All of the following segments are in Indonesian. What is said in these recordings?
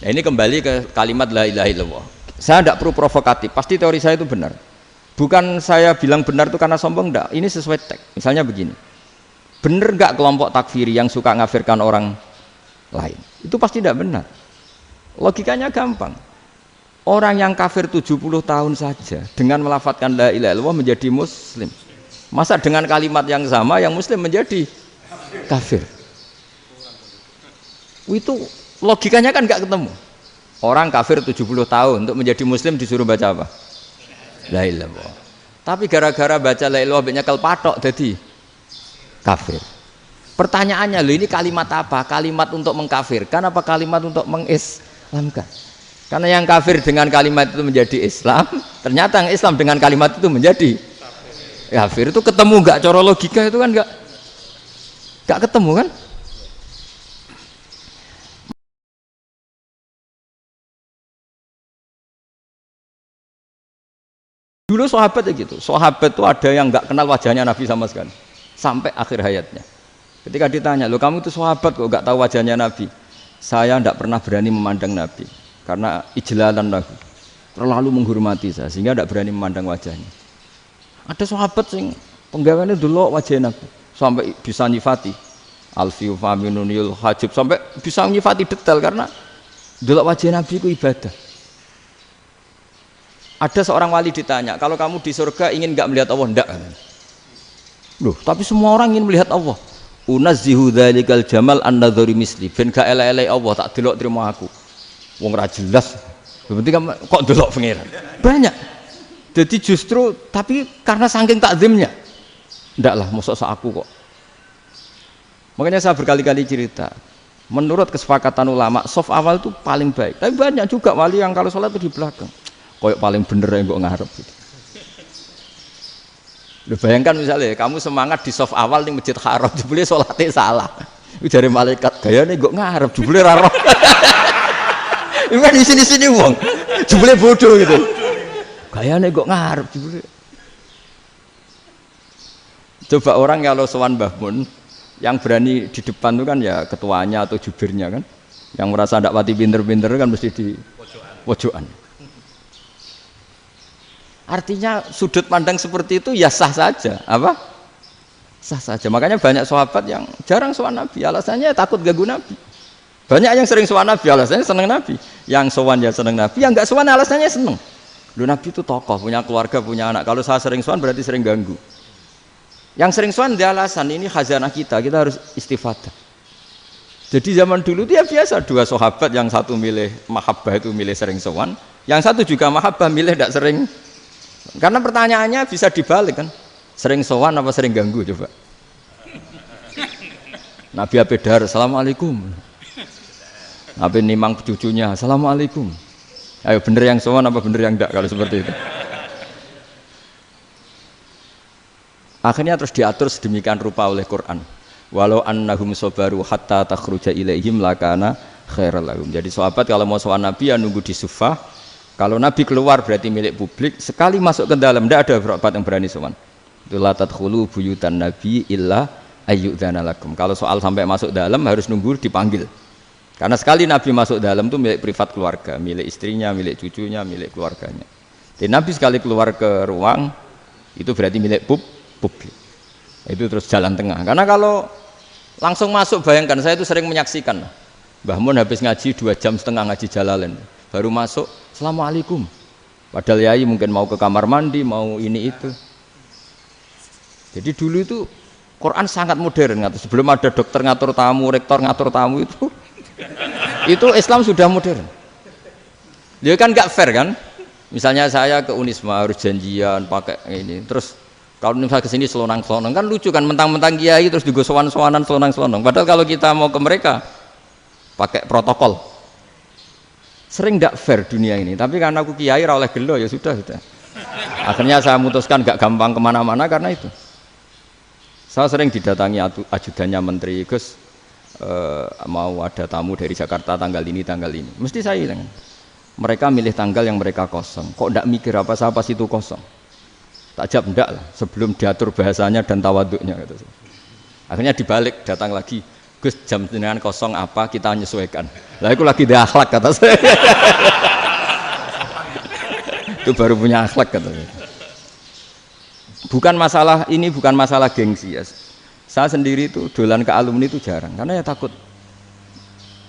Nah, ini kembali ke kalimat la ilaha illallah. Saya tidak perlu provokatif, pasti teori saya itu benar. Bukan saya bilang benar itu karena sombong, enggak. Ini sesuai teks. Misalnya begini, benar enggak kelompok takfiri yang suka ngafirkan orang lain? Itu pasti tidak benar. Logikanya gampang. Orang yang kafir 70 tahun saja dengan melafadzkan la ilaha illallah menjadi muslim. Masa dengan kalimat yang sama yang muslim menjadi kafir? Itu logikanya kan enggak ketemu. Orang kafir 70 tahun untuk menjadi muslim disuruh baca apa? La ilaha illallah. Tapi gara-gara baca la ilaha illallah nyekel patok jadi kafir. Pertanyaannya, loh ini kalimat apa? Kalimat untuk mengkafirkan apa kalimat untuk mengislamkan? Karena yang kafir dengan kalimat itu menjadi Islam, ternyata yang Islam dengan kalimat itu menjadi kafir. Itu ketemu enggak cara logika itu kan enggak ketemu kan? Dulu sahabat ya gitu, sahabat itu ada yang nggak kenal wajahnya Nabi sama sekali sampai akhir hayatnya. Ketika ditanya, lo kamu itu sahabat kok nggak tahu wajahnya Nabi? Saya tidak pernah berani memandang Nabi karena ijlalan Nabi, terlalu menghormati saya sehingga tidak berani memandang wajahnya. Ada sahabat yang penggawaannya dulu wajah Nabi sampai bisa nyifati alfiu faminunil hajib, sampai bisa nyifati detail karena dulu wajah Nabi itu ibadah. Ada seorang wali ditanya, kalau kamu di surga ingin nggak melihat Allah? Enggak. Loh, tapi semua orang ingin melihat Allah. Unazzihu dzalikal jamal an-nadzari misli. Ben gak elek-elek Allah tak delok terima aku. Wong ra jelas. Berarti kok delok pangeran. Banyak. Jadi justru tapi karena saking takzimnya. Enggak lah, mosok sak aku kok. Makanya saya berkali-kali cerita. Menurut kesepakatan ulama, soft awal itu paling baik. Tapi banyak juga wali yang kalau sholat itu di belakang. Koyok paling bener yang kok ngarep gitu. Lu bayangkan misalnya kamu semangat di soft awal nih masjid haram, jebule sholatnya salah. Itu dari malaikat gayane kok ngarep, jebule ra roh. Itu kan di sini-sini wong. Jebule bodoh gitu. Gayane kok ngarep jebule. Coba orang kalau sowan Mbah Mun yang berani di depan itu kan ya ketuanya atau jubirnya kan. Yang merasa ndak pati pinter-pinter kan mesti di pojokan. Artinya sudut pandang seperti itu ya sah saja, apa? Sah saja. Makanya banyak sahabat yang jarang sowan Nabi, alasannya takut ganggu Nabi. Banyak yang sering sowan Nabi, alasannya seneng Nabi. Yang sowan ya seneng Nabi, yang enggak sowan alasannya seneng. Lu Nabi itu tokoh, punya keluarga, punya anak. Kalau saya sering sowan berarti sering ganggu. Yang sering sowan dia alasan ini khazanah kita harus istifadah. Jadi zaman dulu dia biasa dua sahabat, yang satu milih mahabbah itu milih sering sowan, yang satu juga mahabbah milih tidak sering. Karena pertanyaannya bisa dibalik kan, sering sowan apa sering ganggu coba. Nabi Abedar, assalamualaikum. Nabi nimang cucunya, assalamualaikum. Ayo bener yang sowan apa bener yang enggak kalau seperti itu. Akhirnya terus diatur sedemikian rupa oleh Quran. Walau annahum sabaru hatta takhruja ilaihim lakana khairal lahum. Jadi sahabat kalau mau sowan Nabi ya nunggu di Sufah. Kalau Nabi keluar berarti milik publik, sekali masuk ke dalam tidak ada sahabat yang berani sowan. Itu la tadkhulu buyutan nabi illa ayyudzana lakum. Kalau soal sampai masuk dalam harus nunggu dipanggil. Karena sekali Nabi masuk dalam itu milik privat keluarga, milik istrinya, milik cucunya, milik keluarganya. Jadi Nabi sekali keluar ke ruang itu berarti milik publik. Itu terus jalan tengah. Karena kalau langsung masuk, bayangkan saya itu sering menyaksikan. Mbah Mun habis ngaji 2,5 jam ngaji Jalalain. Baru masuk, assalamualaikum. Padahal yai mungkin mau ke kamar mandi, mau ini itu. Jadi dulu itu Quran sangat modern. Sebelum ada dokter ngatur tamu, rektor ngatur tamu itu Islam sudah modern. Dia kan nggak fair kan? Misalnya saya ke Unisma harus janjian pakai ini. Terus kalau misalnya kesini selonang-selonang kan lucu kan, mentang-mentang kiai terus juga sowan-sowanan selonang-selonang. Padahal kalau kita mau ke mereka pakai protokol. Sering tidak fair dunia ini, tapi karena aku kiai ra oleh gelo ya sudah. Akhirnya saya memutuskan gak gampang kemana-mana karena itu. Saya sering didatangi ajudannya menteri, Gus mau ada tamu dari Jakarta tanggal ini, mesti saya bilang, mereka milih tanggal yang mereka kosong. Kok tidak mikir apa saya pas itu kosong? Tak jawab enggak lah, sebelum diatur bahasanya dan tawaduknya. Gitu. Akhirnya dibalik, datang lagi, Gus jam jenengan kosong apa kita menyesuaikan. Lah aku lagi di akhlak kata saya. Itu baru punya akhlak katanya. Bukan masalah ini, bukan masalah gengsi ya. Saya sendiri itu dolan ke alumni itu jarang karena ya takut.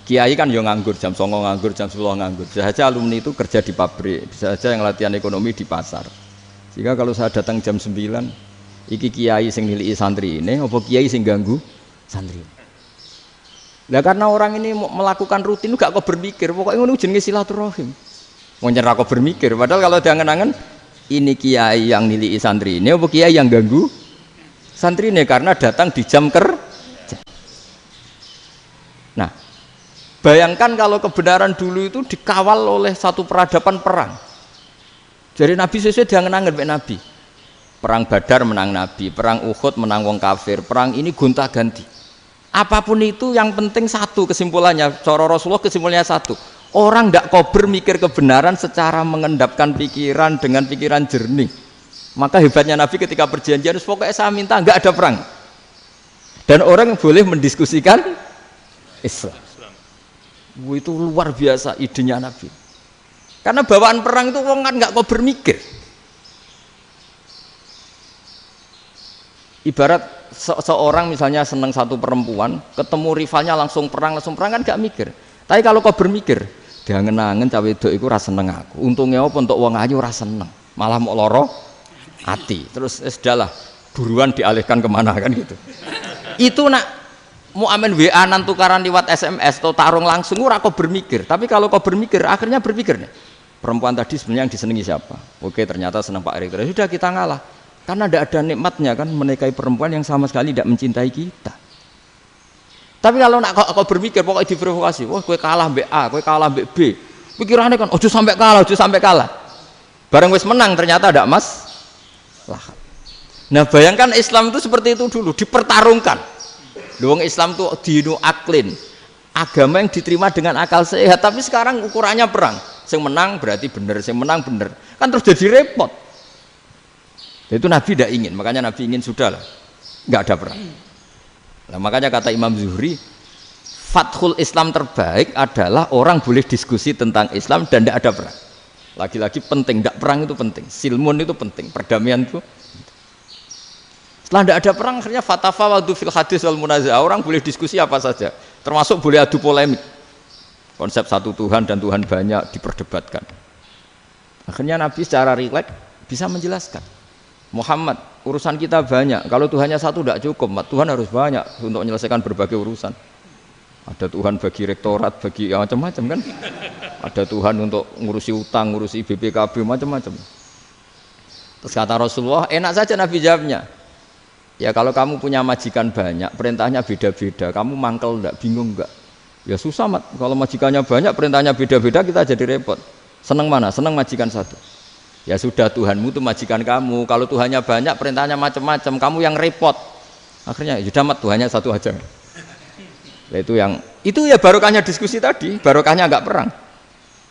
Kiai kan yang nganggur jam 09.00 nganggur, jam 10 nganggur. Bisa saja alumni itu kerja di pabrik, bisa saja yang latihan ekonomi di pasar. Sehingga kalau saya datang jam 9, iki kiai sing nilai santri ini, apa kiai sing ganggu santri. Nah karena orang ini melakukan rutin gak kok berpikir, pokoknya ngono jenenge silaturahim. Mau nyerah kok berpikir, padahal kalau diangen-angen ini kiai yang nilai santri ini, apa kiai yang ganggu santri ini karena datang di jam kerja. Nah, bayangkan kalau kebenaran dulu itu dikawal oleh satu peradaban perang. Jadi Nabi sesuai diangen-angen Pak Nabi. Perang Badar menang Nabi, perang Uhud menang wong kafir, perang ini gonta-ganti. Apapun itu yang penting satu kesimpulannya, cara Rasulullah kesimpulannya satu. Orang tidak kober mikir kebenaran secara mengendapkan pikiran dengan pikiran jernih. Maka hebatnya Nabi ketika perjanjian, pokoknya saya minta nggak ada perang. Dan orang boleh mendiskusikan Islam. Itu luar biasa idenya Nabi. Karena bawaan perang itu orang kan nggak kober mikir. Ibarat seorang misalnya seneng satu perempuan, ketemu rivalnya langsung perang kan gak mikir. Tapi kalau kau bermikir, dia ngenangen cawe wedok iku ora seneng aku. Untungnya apa untuk wong ayu ora seneng, malah mau loro hati. Terus sudahlah, buruan dialihkan kemana kan gitu. Itu nak mau amen WA nan tukaran lewat SMS atau tarung langsung ora kau bermikir. Tapi kalau kau bermikir, akhirnya berpikir nih. Perempuan tadi sebenarnya yang disenangi siapa? Oke, ternyata senang Pak Erick. Sudah kita ngalah. Karena tidak ada nikmatnya kan menikahi perempuan yang sama sekali tidak mencintai kita. Tapi kalau nak kau berpikir pokoknya diprovokasi, wah kue kalah mbak A, kue kalah mbak B, pikirannya kan, ojo sampai kalah. Bareng wis menang ternyata ada mas lah. Nah bayangkan Islam itu seperti itu dulu, dipertarungkan. Doang Islam tuh dinu aklin, agama yang diterima dengan akal sehat. Tapi sekarang ukurannya perang, yang menang berarti benar, yang menang benar, kan terus jadi repot. Itu Nabi tidak ingin, makanya Nabi ingin sudahlah, nggak ada perang. Nah, makanya kata Imam Zuhri, fathul Islam terbaik adalah orang boleh diskusi tentang Islam dan tidak ada perang. Lagi-lagi penting, tidak perang itu penting, silmun itu penting, perdamaian itu. Setelah tidak ada perang, akhirnya fatafawadu fil hadis wal munazah, orang boleh diskusi apa saja, termasuk boleh adu polemik. Konsep satu Tuhan dan Tuhan banyak diperdebatkan. Akhirnya Nabi secara rileks bisa menjelaskan. Muhammad, urusan kita banyak. Kalau Tuhannya satu tidak cukup, Tuhan harus banyak untuk menyelesaikan berbagai urusan. Ada Tuhan bagi rektorat, bagi macam-macam kan. Ada Tuhan untuk ngurusi utang, ngurusi BPKB, macam-macam. Terus kata Rasulullah, enak saja Nabi jawabnya. Ya kalau kamu punya majikan banyak, perintahnya beda-beda. Kamu mangkel enggak, bingung enggak? Ya susah mat. Kalau majikannya banyak, perintahnya beda-beda, kita jadi repot. Seneng mana? Seneng majikan satu. Ya sudah Tuhanmu itu majikan kamu. Kalau Tuhannya banyak, perintahnya macam-macam, kamu yang repot. Akhirnya sudah mat Tuhannya satu aja. Nah, itu ya barokahnya diskusi tadi, barokahnya enggak perang.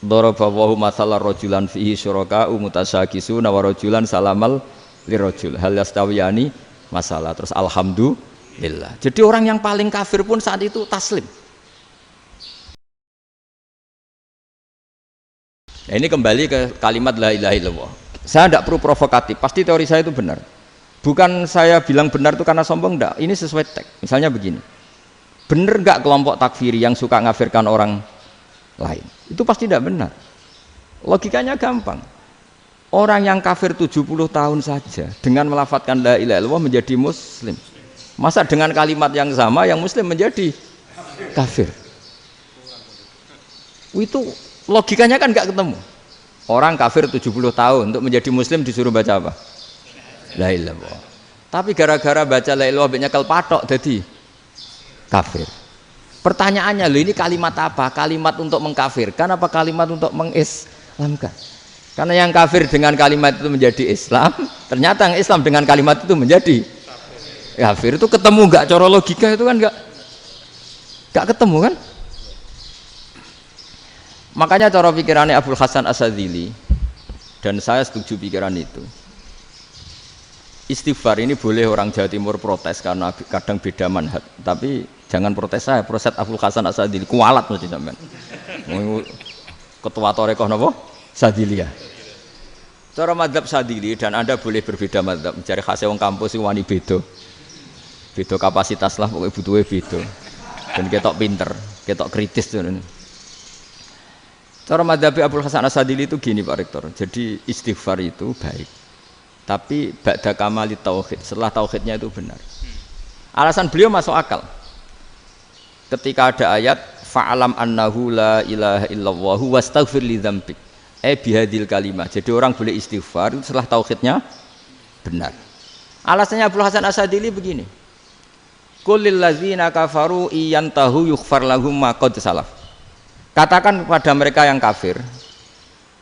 Daraballahu mathalan rajulan fihi syuraka'u mutasyakisuna wa rajulan salamal lirajul hal yastawiyani masalah. Terus alhamdulillah. Jadi orang yang paling kafir pun saat itu taslim. Nah, ini kembali ke kalimat la ilaha illallah. Saya tidak perlu provokatif, pasti teori saya itu benar. Bukan saya bilang benar itu karena sombong, enggak. Ini sesuai teks. Misalnya begini, benar enggak kelompok takfiri yang suka ngafirkan orang lain? Itu pasti tidak benar. Logikanya gampang. Orang yang kafir 70 tahun saja dengan melafadzkan la ilaha illallah menjadi muslim. Masa dengan kalimat yang sama yang muslim menjadi kafir? Itu logikanya kan nggak ketemu. Orang kafir 70 tahun untuk menjadi muslim disuruh baca apa? La ilaha illallah. Tapi gara-gara baca la ilaha illallah nyekel patok jadi kafir. Pertanyaannya, loh ini kalimat apa? Kalimat untuk mengkafirkan apa kalimat untuk mengislamkan? Karena yang kafir dengan kalimat itu menjadi Islam, ternyata yang Islam dengan kalimat itu menjadi kafir. Itu ketemu nggak? Cara logika itu kan nggak ketemu kan? Makanya cara pikirannya Abdul Hasan As-Sadzili, dan saya setuju pikiran itu. Istighfar ini boleh orang Jawa Timur protes karena kadang beda manhaj, tapi Jangan protes saya, protes Abdul Hasan As-Sadili kualat mesti sampean. Ketua Torekoh napa? Sadiliyah. Cara madzhab Sadili dan Anda boleh berbeda madzhab. Mencari khasnya wong kampus iku wani beda. Beda kapasitas lah pokoknya butuhnya beda. Dan ketok pinter, ketok kritis tuh. Cara madzhab Abdul Hasan As-Sadili itu gini Pak Rektor. Jadi istighfar itu baik. Tapi ba'da kamali tauhid, setelah tauhidnya itu benar. Alasan beliau masuk akal. Ketika ada ayat fa'alam annahu la ilaha illallah wastaghfir li dzambik. Bihadil kalimah. Jadi orang boleh istighfar itu setelah tauhidnya benar. Alasannya Abdul Hasan As-Sadili begini. Qul lil ladzina kafaru iyantahu yughfar lahum ma qad salaf. Katakan kepada mereka yang kafir,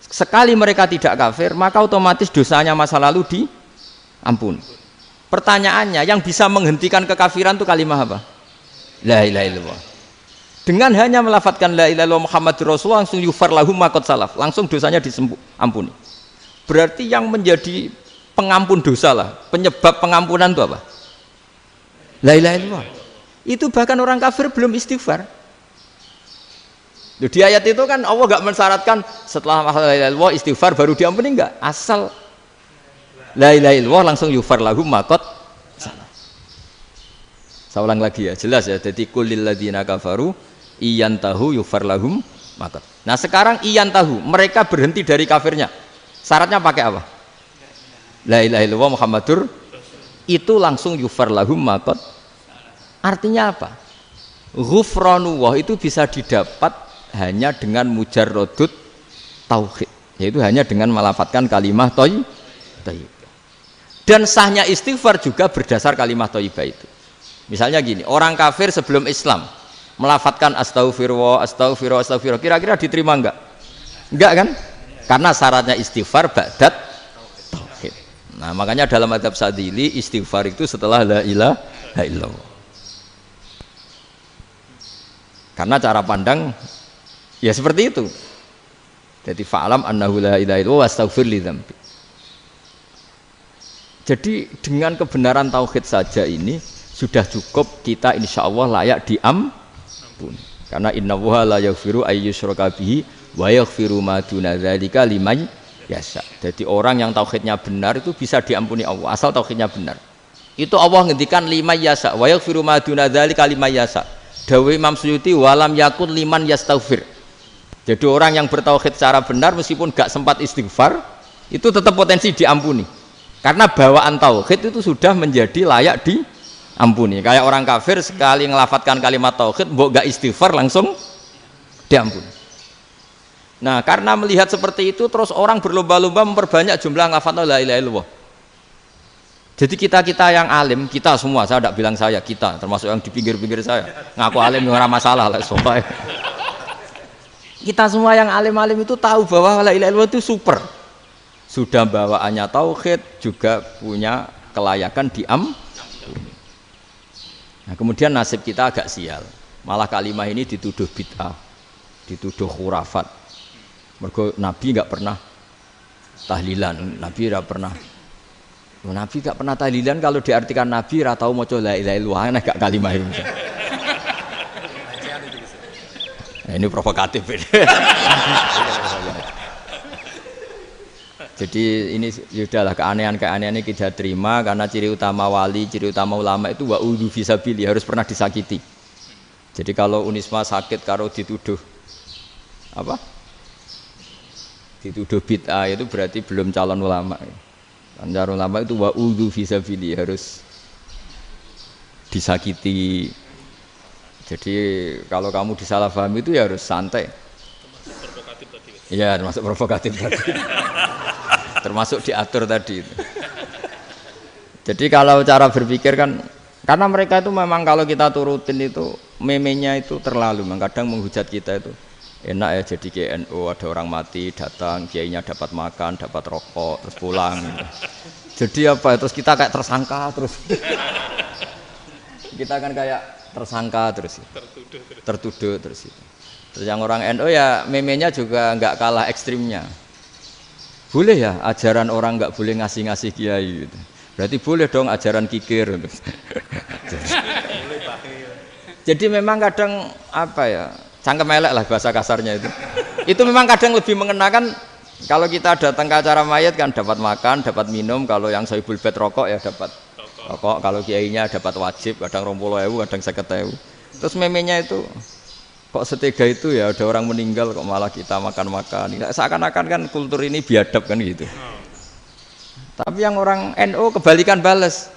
sekali mereka tidak kafir, maka otomatis dosanya masa lalu diampuni. Pertanyaannya, yang bisa menghentikan kekafiran itu kalimat apa? La ilaha illallah. Dengan hanya melafadzkan la ilaha illallah Muhammadur Rasulullah langsung yughfar lahum ma qad salaf, langsung dosanya diampuni. Berarti yang menjadi pengampun dosa lah, penyebab pengampunan itu apa? La ilaha illallah. Itu bahkan orang kafir belum istighfar. Di ayat itu kan Allah enggak mensyaratkan setelah la ilaha illallah istighfar baru diampuni, enggak. Asal la ilaha illallah langsung yughfar lahum ma qad salaf. Saya ulang lagi ya, jelas ya. Jadi kulil ladzina kafaru iyantahu yughfar lahum ma qad. Nah, sekarang iyantahu, mereka berhenti dari kafirnya. Syaratnya pakai apa? La ilaha illallah Muhammadur, itu langsung yughfar lahum ma qad. Artinya apa? Ghufranullah itu bisa didapat hanya dengan mujarrodut tauhid, yaitu hanya dengan melafadzkan kalimat thayyibah. Dan sahnya istighfar juga berdasar kalimat thayyibah itu. Misalnya gini, orang kafir sebelum Islam melafadzkan astaghfirullah, astaghfirullah, astaghfirullah, kira-kira diterima enggak? Enggak kan? Karena syaratnya istighfar ba'dat tauhid. Nah, makanya dalam madzhab Sadili istighfar itu setelah la ilaha illallah. Karena cara pandang ya seperti itu. Jadi fa'alam annahu la ilaha illallah wastaghfir li dzambi. Jadi dengan kebenaran tauhid saja ini sudah cukup kita insya Allah layak diampuni. Karena innallaha la yaghfiru ayyusyraka bihi wa yaghfiru ma duna dzalika liman yasha. Jadi orang yang tauhidnya benar itu bisa diampuni Allah asal tauhidnya benar. Itu Allah ngendikan liman yasha wa yaghfiru ma duna dzalika liman yasha. Dawe Imam Suyuti walam yakun liman yastaghfir. Jadi orang yang bertauhid secara benar meskipun gak sempat istighfar itu tetap potensi diampuni. Karena bawaan tauhid itu sudah menjadi layak diampuni. Kayak orang kafir sekali ngelafadzkan kalimat tauhid mbok gak istighfar langsung diampuni. Nah, karena melihat seperti itu terus orang berlomba-lomba memperbanyak jumlah ngelafadzkan la ilaha illallah. Jadi kita yang alim, kita semua, saya tidak bilang saya, kita termasuk yang di pinggir-pinggir saya ngaku alim ora masalah lah soalnya. Kita semua yang alim-alim itu tahu bahwa la ilaha illallah itu super. Sudah bawaannya tauhid, juga punya kelayakan diampuni. Nah, kemudian nasib kita agak sial. Malah kalimat ini dituduh bid'ah, dituduh khurafat. Mergo Nabi enggak pernah tahlilan, Nabi enggak pernah. Nabi enggak pernah tahlilan, kalau diartikan Nabi ora tau maca la ilaha illallah, nek gak kalimat ini. Nah, ini provokatif ini. Jadi ini sudahlah keanehan-keanehan ini kita terima karena ciri utama wali, ciri utama ulama itu wa'udhu fisabili, harus pernah disakiti. Jadi kalau Unisma sakit kalau dituduh apa? Dituduh bid'ah itu berarti belum calon ulama. Calon ulama itu wa'udhu fisabili, harus disakiti. Jadi kalau kamu disalahpahami itu ya harus santai. Provokatif tadi. Iya, termasuk provokatif tadi. Termasuk diatur tadi itu. Jadi kalau cara berpikir kan, karena mereka itu memang kalau kita turutin itu memenya itu terlalu, kadang menghujat kita itu enak ya jadi KNU, ada orang mati datang, kiainya dapat makan, dapat rokok, terus pulang. Gitu. Jadi apa? Terus kita kayak tersangka terus. Kita kan kayak tersangka terus, tertuduh terus itu. Terus yang orang NU ya memenya juga nggak kalah ekstrimnya. Boleh ya ajaran orang nggak boleh ngasih gitu. Berarti boleh dong ajaran kikir. Jadi memang kadang apa ya, cangkem elek lah bahasa kasarnya itu. Itu memang kadang lebih mengenakan kalau kita datang ke acara mayat kan dapat makan, dapat minum. Kalau yang sohibul bed rokok ya dapat rokok. Kalau kiainya dapat wajib, kadang 20.000, kadang 50.000. Terus memenya itu kok setega itu ya, ada orang meninggal kok malah kita makan-makan. Seakan-akan kan kultur ini biadab kan gitu. Tapi yang orang NU kebalikan bales.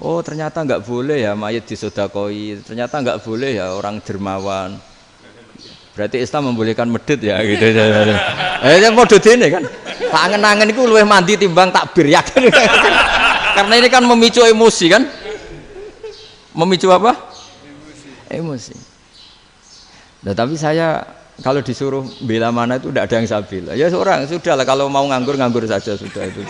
Oh ternyata nggak boleh ya mayat disodakoi. Ternyata nggak boleh ya orang dermawan. Berarti Islam membolehkan medit ya gitu. Modus ini kan. Tak angen-angen itu luwih mandi timbang takbir ya kan. Karena ini kan memicu emosi kan. Memicu apa? Emosi. Nah, tapi saya kalau disuruh bela mana itu tidak ada yang saya bela. Ya seorang sudah lah kalau mau nganggur saja sudah itu.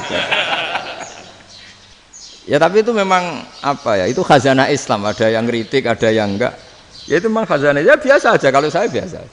Ya tapi itu memang apa ya? Itu khazanah Islam. Ada yang kritik, ada yang enggak. Ya itu memang khazanah. Ya biasa aja kalau saya biasa.